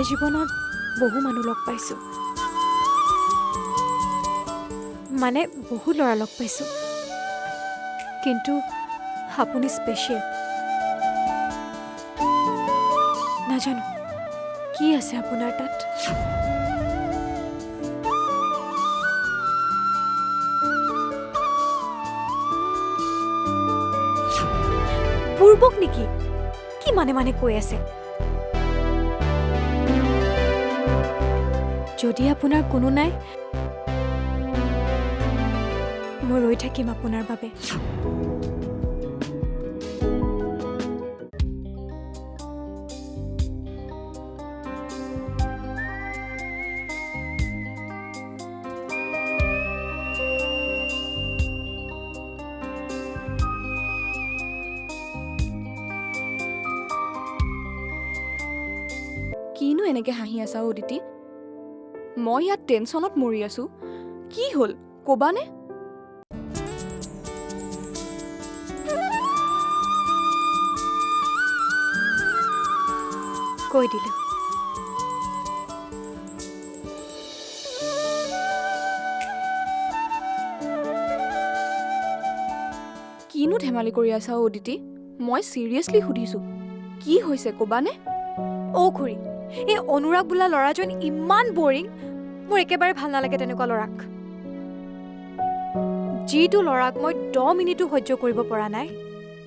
জীৱনত বহু মানুহ লগ পাইছোঁ, মানে বহু ল'ৰা লগ পাইছোঁ, কিন্তু আপুনি স্পেচিয়েল। নাজানো কি আছে আপোনাৰ তাত। পূৰ্বক নেকি? কি মানে কৈ আছে? যদি আপোনাৰ কোনো নাই, মই ৰৈ থাকিম আপোনাৰ বাবে। কিনো এনেকে হাঁহি আছা অদিতি? মই ইয়াত টেনশ্যনত মৰি আছো। কি হ'ল ক'বানে? কৈ দিলোঁ। কিনো ধেমালি কৰি আছা অদিতি? মই চিৰিয়াছলি সুধিছো, কি হৈছে ক'বানে? অ' খুৰী, এই অনুৰাগ বোলা ল'ৰাজন ইমান বৰিং। মোৰ একেবাৰে ভাল নালাগে তেনেকুৱা ল'ৰাক। যিটো ল'ৰাক মই 10 মিনিটো সহ্য কৰিব পৰা নাই,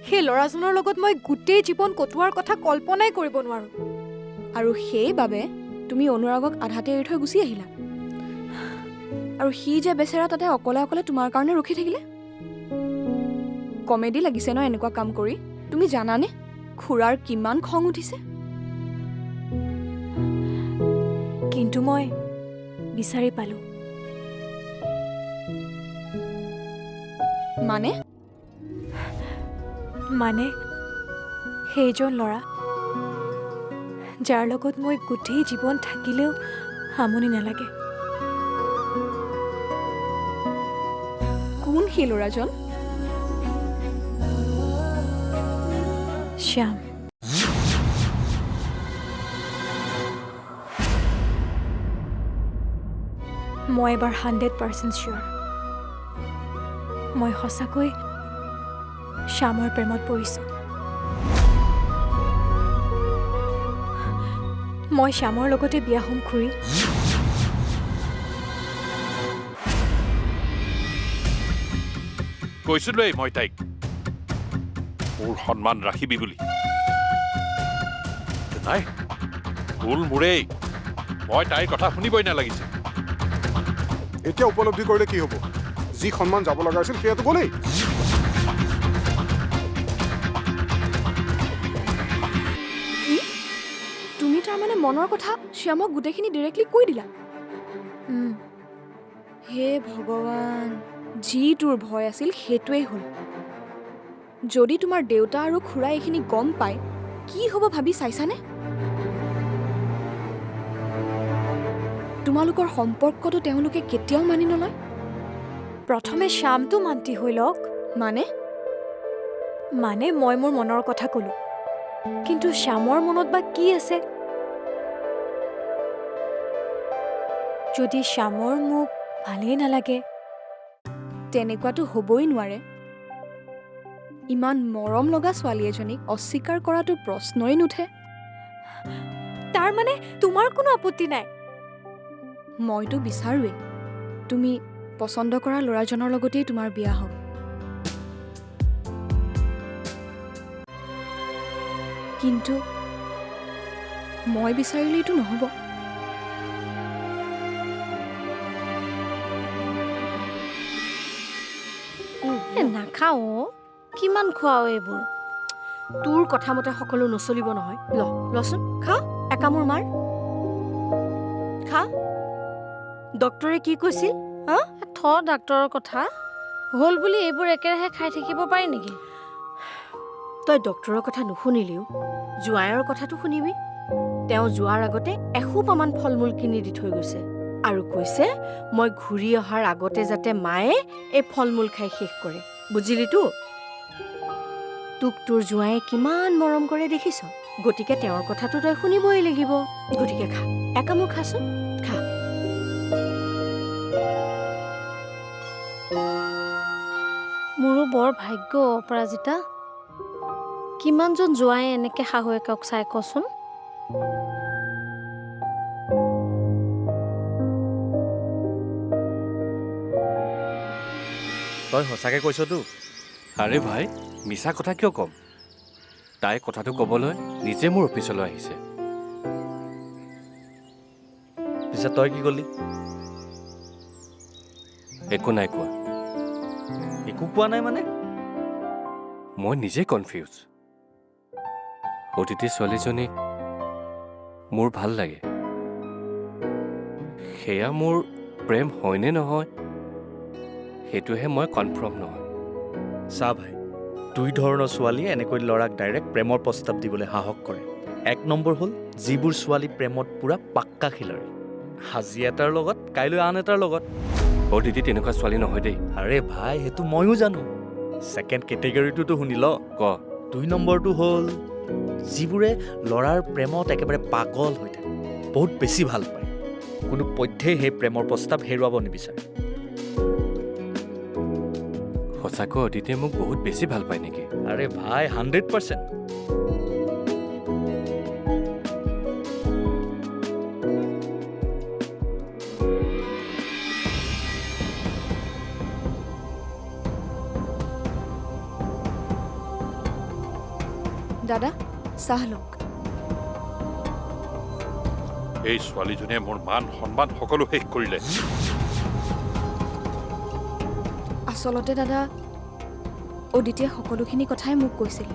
সেই ল'ৰাজনৰ লগত মই গোটেই জীৱন কটোৱাৰ কথা কল্পনাই কৰিব নোৱাৰোঁ। আৰু সেইবাবে তুমি অনুৰাগক আধাতে এৰি থৈ গুচি আহিলা, আৰু সি যে বেচেৰা তাতে অকলে অকলে তোমাৰ কাৰণে ৰখি থাকিলে। কমেডি লাগিছে ন এনেকুৱা কাম কৰি? তুমি জানানে খুৰাৰ কিমান খং উঠিছে? কিন্তু মই বিচাৰি পালোঁ। মানে সেইজন ল'ৰা, যাৰ লগত মই গোটেই জীৱন থাকিলেও আমনি নালাগে। কোন সেই ল'ৰাজন? শ্যাম। মই এবাৰ 100% চিয়'ৰ, মই সঁচাকৈ শ্যামৰ প্ৰেমত পৰিছোঁ। মই শ্যামৰ লগতে বিয়া হ'ম খুৰী। কৈছিলোৱেই মই তাইক মোৰ সন্মান ৰাখিবি বুলি। নাই, ভুল মোৰেই। মই তাইৰ কথা শুনিবই নালাগিছিল। এতিয়া উপলব্ধি কৰিলে কি হ'ব? যি সন্মান যাব লগা আছিল সেয়াতো গ'লেই। কি তুমি তাৰমানে মনৰ কথা শ্যামক গোটেইখিনি ডিৰেক্টলি কৈ দিলা? হে ভগৱান, যি তোৰ ভয় আছিল সেইটোৱেই হ'ল। যদি তোমাৰ দেউতা আৰু খুৰাই এইখিনি গম পায়, কি হ'ব ভাবি চাইছানে? তোমালোকৰ সম্পৰ্কটো তেওঁলোকে কেতিয়াও মানি নলয়। প্ৰথমে শ্যামটো মান্তি হৈ লওক। মানে মই মোৰ মনৰ কথা ক'লো, কিন্তু শ্যামৰ মনত বা কি আছে? যদি শ্যামৰ মোক ভালেই নালাগে, তেনেকুৱাতো হ'বই নোৱাৰে। ইমান মৰম লগা ছোৱালী এজনীক অস্বীকাৰ কৰাটো প্ৰশ্নই নুঠে। তাৰ মানে তোমাৰ কোনো আপত্তি নাই? মইতো বিচাৰোৱেই তুমি পচন্দ কৰা ল'ৰাজনৰ লগতেই তোমাৰ বিয়া হওক। কিন্তু মই বিচাৰিলেইতো নহ'ব। নাখাওঁ। কিমান খোৱাও এইবোৰ? তোৰ কথা মতে সকলো নচলিব নহয়। লচোন খা, একামোৰ মাৰ, খা। ডক্টৰে কি কৈছিল? ডাক্তৰৰ কথা হ'ল বুলি এইবোৰ একেৰাহে খাই থাকিব পাৰি নেকি? তই ডক্টৰৰ কথা নুশুনিলেও জোঁৱাইৰ কথাটো শুনিবি। তেওঁ যোৱাৰ আগতে এসোপামান ফল মূল কিনি দি থৈ গৈছে আৰু কৈছে মই ঘূৰি অহাৰ আগতে যাতে মায়ে এই ফল মূল খাই শেষ কৰে। বুজিলিতো? তোক তোৰ জোঁৱায়ে কিমান মৰম কৰে দেখিছ, গতিকে তেওঁৰ কথাটো তই শুনিবই লাগিব। গতিকে খা, একামোৰ খাচোন, খা। মোৰো বৰ ভাগ্য অপৰাজিতা। কিমানজন জোঁৱায়ে এনেকে শাহুৱেকক চাই কচোন। তই সঁচাকে কৈছতো? আৰে ভাই, মিছা কথা কিয় ক'ম? তাই কথাটো ক'বলৈ নিজে মোৰ অফিচলৈ আহিছে। পিছে তই কি ক'লি? একো নাই কোৱা। একো কোৱা নাই মানে? মই নিজে কনফিউজ। অতিথি ছোৱালীজনীক মোৰ ভাল লাগে। সেয়া মোৰ প্ৰেম হয়নে নহয় সেইটোহে মই কনফাৰ্ম নহয়। চা ভাই, দুই ধৰণৰ ছোৱালীয়ে এনেকৈ ল'ৰাক ডাইৰেক্ট প্ৰেমৰ প্ৰস্তাৱ দিবলৈ সাহস কৰে। এক নম্বৰ হ'ল যিবোৰ ছোৱালী প্ৰেমত পূৰা পাক্কা খিলাৰী, আজি এটাৰ লগত কাইলৈ আন এটাৰ লগত। অতিথি তেনেকুৱা ছোৱালী নহয় দেই। আৰে ভাই, সেইটো ময়ো জানো। ছেকেণ্ড কেটেগৰীটোতো শুনি ল। ক। দুই নম্বৰটো হ'ল যিবোৰে ল'ৰাৰ প্ৰেমত একেবাৰে পাগল হৈ থাকে, বহুত বেছি ভাল পায়, কোনো পধ্যেই সেই প্ৰেমৰ প্ৰস্তাৱ হেৰুৱাব নিবিচাৰে। সঁচাকৈ অতিথিয়ে মোক বহুত বেছি ভাল পায় নেকি? আৰে ভাই, 100%। দাদা, চাহ লওক। এই ছোৱালীজনীয়ে মোৰ মান সন্মান সকলো শেষ কৰিলে। আচলতে দাদা, অদিতিয়ে সকলোখিনি কথাই মোক কৈছিল।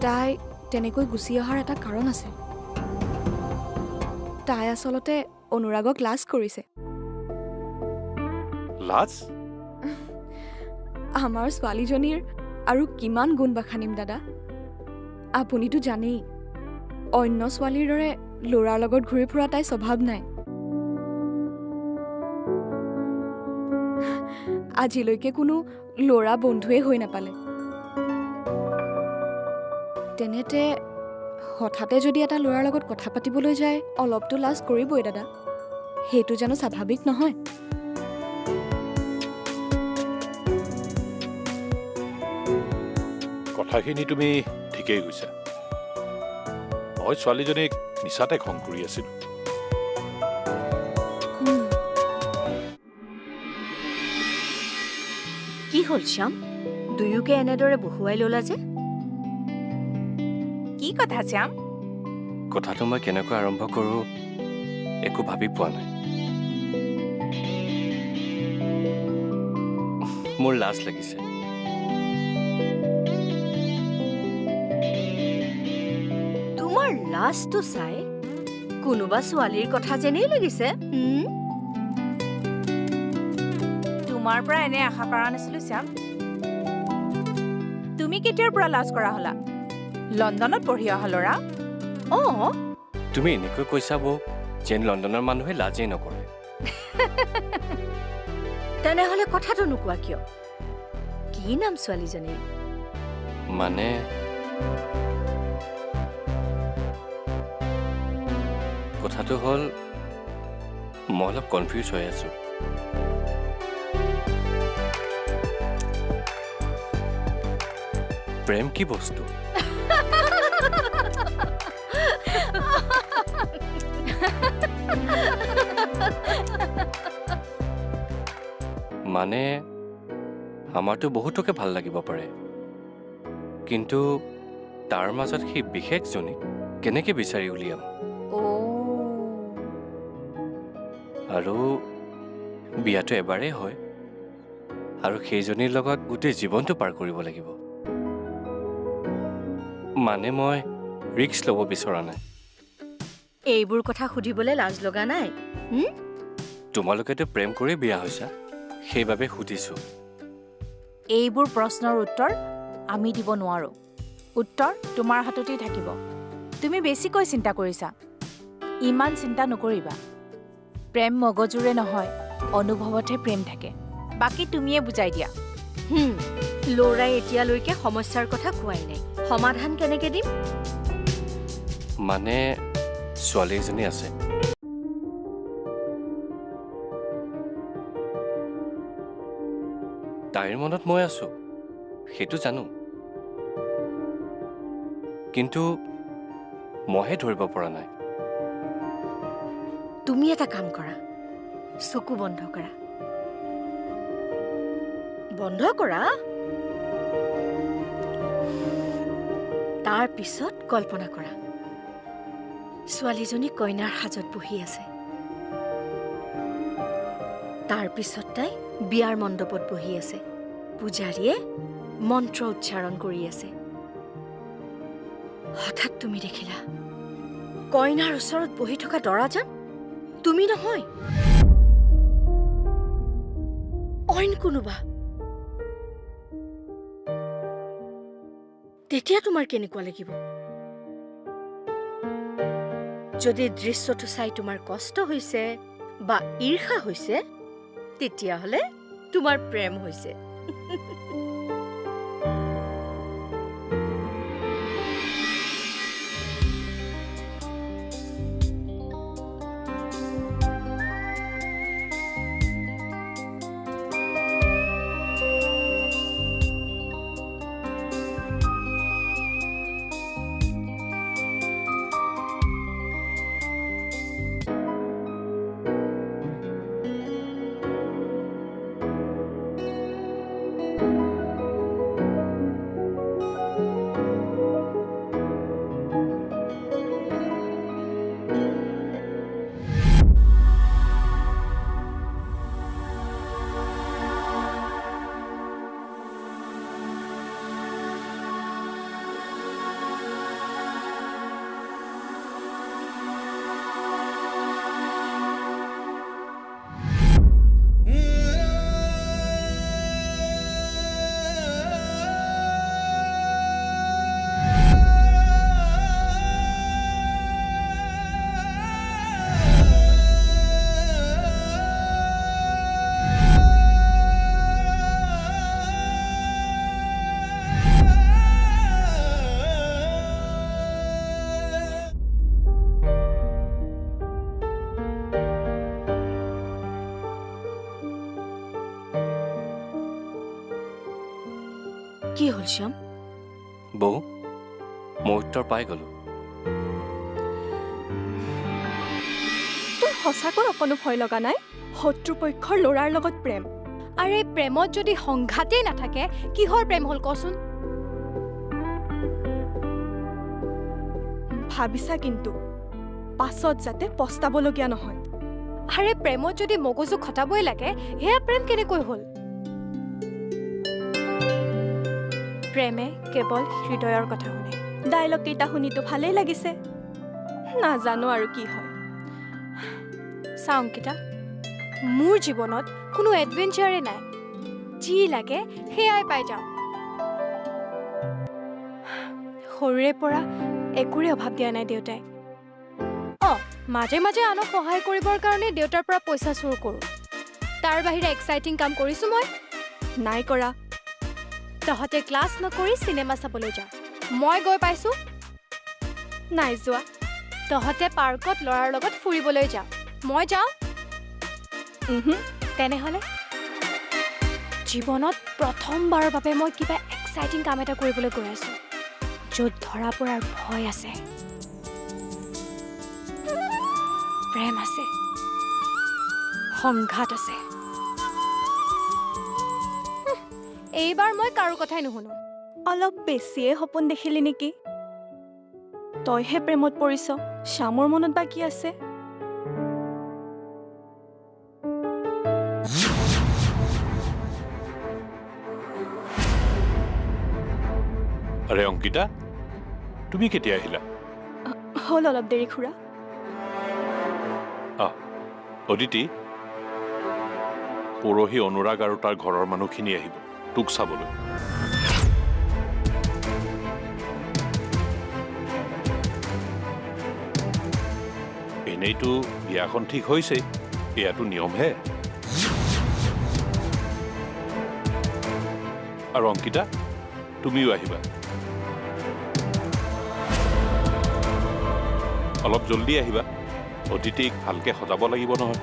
তাই তেনেকৈ গুচি অহাৰ এটা কাৰণ আছে। তাই আচলতে অনুৰাগক লাজ কৰিছে। লাজ? আমাৰ ছোৱালীজনীৰ আৰু কিমান গুণ বাখানিম দাদা? আপুনিতো জানেই, অন্য ছোৱালীৰ দৰে ল'ৰাৰ লগত ঘূৰি ফুৰা তাই স্বভাৱ নাই। আজিলৈকে কোনো ল'ৰা বন্ধুৱে হৈ নাপালে। তেনেতে হঠাতে যদি এটা ল'ৰাৰ লগত কথা পাতিবলৈ যায়, অলপতো লাজ কৰিবই দাদা। সেইটো জানো স্বাভাৱিক নহয়? কথাখিনি তুমি ঠিকেই কৈছা। মই ছোৱালীজনীক মিছাতে খং কৰি আছিলো। কি হ'ল শ্যাম, দুয়োকে এনেদৰে বহুৱাই ল'লা যে? কি কথা শ্যাম? কথাটো মই কেনেকৈ আৰম্ভ কৰোঁ একো ভাবি পোৱা নাই। মোৰ লাজ লাগিছে। তোমাৰ লাজটো চাই কোনোবা ছোৱালীৰ কথা যেনেই লাগিছে। তোমাৰ পৰা এনে আশা কৰা নাছিলো শ্যাম। তুমি কেতিয়াৰ পৰা লাজ কৰা হলা? লণ্ডনত পঢ়ি অহা ল'ৰা। অঁ, তুমি এনেকৈ কৈছা বৌ, যেন লণ্ডনৰ মানুহে লাজেই নকৰে। তেনেহ'লে কথাটো নোকোৱা কিয়? কি নাম ছোৱালীজনীৰ? মানে কথাটো হ'ল মই অলপ কনফিউজ হৈ আছো। প্ৰেম কি বস্তু? মানে আমাৰতো বহুতকে ভাল লাগিব পাৰে, কিন্তু তাৰ মাজত সেই বিশেষজনীক কেনেকে বিচাৰি উলিয়াম? আৰু বিয়াটো এবাৰেই হয়, আৰু সেইজনীৰ লগত গোটেই জীৱনটো পাৰ কৰিব লাগিব। মানে মই ৰিস্ক ল'ব বিচৰা নাই। এইবোৰ কথা সুধিবলৈ লাজ লগা নাই? তোমালোকেতো প্ৰেম কৰি বিয়া হৈছা, সেইবাবে সুধিছো। এইবোৰ প্ৰশ্নৰ উত্তৰ আমি দিব নোৱাৰো। উত্তৰ তোমাৰ হাততেই থাকিব। তুমি বেছিকৈ চিন্তা কৰিছা। ইমান চিন্তা নকৰিবা। প্ৰেম মগজুৰে নহয়, অনুভৱতহে প্ৰেম থাকে। বাকী তুমিয়ে বুজাই দিয়া। ল'ৰাই এতিয়ালৈকে সমস্যাৰ কথা কোৱাই নাই, সমাধান কেনেকে দিম? মানে ছোৱালী এজনী আছে, তাইৰ মনত মই আছো, সেইটো জানো, কিন্তু মইহে ধৰিব পৰা নাই। তুমি এটা কাম কৰা, চকু বন্ধ কৰা। বন্ধ কৰা, তাৰ পিছত কল্পনা কৰা ছোৱালীজনী কইনাৰ সাজত বহি আছে, তাৰ পিছত তাই বিয়াৰ মণ্ডপত বহি আছে, পূজাৰীয়ে মন্ত্ৰ উচ্চাৰণ কৰি আছে। হঠাৎ তুমি দেখিলা কইনাৰ ওচৰত বহি থকা দৰাজন তুমি নহয়, অইন কোনোবা। তেতিয়া তোমাৰ কেনেকুৱা লাগিব? যদি দৃশ্যটো চাই তোমাৰ কষ্ট হৈছে বা ঈৰ্ষা হৈছে, তেতিয়াহ'লে তোমাৰ প্ৰেম হৈছে। কি হ'ল শ্যাম? বৌ, মই উত্তৰ পাই গলো। তোৰ সঁচাকৈ অকণো ভয় লগা নাই? শত্ৰুপক্ষৰ ল'ৰাৰ লগত প্ৰেম। আৰে প্ৰেমত যদি সংঘাতেই নাথাকে, কিহৰ প্ৰেম হ'ল কচোন? ভাবিছা কিন্তু পাছত যাতে পস্তাবলগীয়া নহয়। আৰে প্ৰেমত যদি মগজু খটাবই লাগে, সেয়া প্ৰেম কেনেকৈ হ'ল? প্ৰেমে কেৱল হৃদয়ৰ কথা শুনে। ডাইলগ কেইটা শুনিতো ভালেই লাগিছে, নাজানো আৰু কি হয়। চা অংকিতা, মোৰ জীৱনত কোনো এডভেঞ্চাৰে নাই, যি লাগে সেয়াই পাই যাওঁ। সৰুৰে পৰা একোৰে অভাৱ দিয়া নাই দেউতাই। মাজে মাজে আনক সহায় কৰিবৰ কাৰণে দেউতাৰ পৰা পইচা চুৰ কৰোঁ। তাৰ বাহিৰে এক্সাইটিং কাম কৰিছোঁ মই? নাই কৰা। তহঁতে ক্লাছ নকৰি চিনেমা চাবলৈ যাওঁ, মই গৈ পাইছোঁ? নাই যোৱা। তহঁতে পাৰ্কত ল'ৰাৰ লগত ফুৰিবলৈ যাওঁ, মই যাওঁ? তেনেহ'লে জীৱনত প্ৰথমবাৰৰ বাবে মই কিবা এক্সাইটিং কাম এটা কৰিবলৈ গৈ আছোঁ, য'ত ধৰা পৰাৰ ভয় আছে, প্ৰেম আছে, সংঘাত আছে। এইবাৰ মই কাৰো কথাই নুশুনো। অলপ বেছিয়ে সপোন দেখিলি নেকি? তইহে প্ৰেমত পৰিছ, শ্যামৰ মনত বা কি আছে? আৰে অংকিতা, তুমি কেতিয়া আহিলা? হ'ল অলপ দেৰি খুৰা। অদিতি, পৰহি অনুৰাগ আৰু তাৰ ঘৰৰ মানুহখিনি আহিব তোক চাবলৈ। এনেইতো বিয়াখন ঠিক হৈছেই, এয়াতো নিয়মহে। আৰু অংকিতা তুমিও আহিবা অলপ জলদি আহিবা অতিথিক ভালকৈ সজাব লাগিব নহয়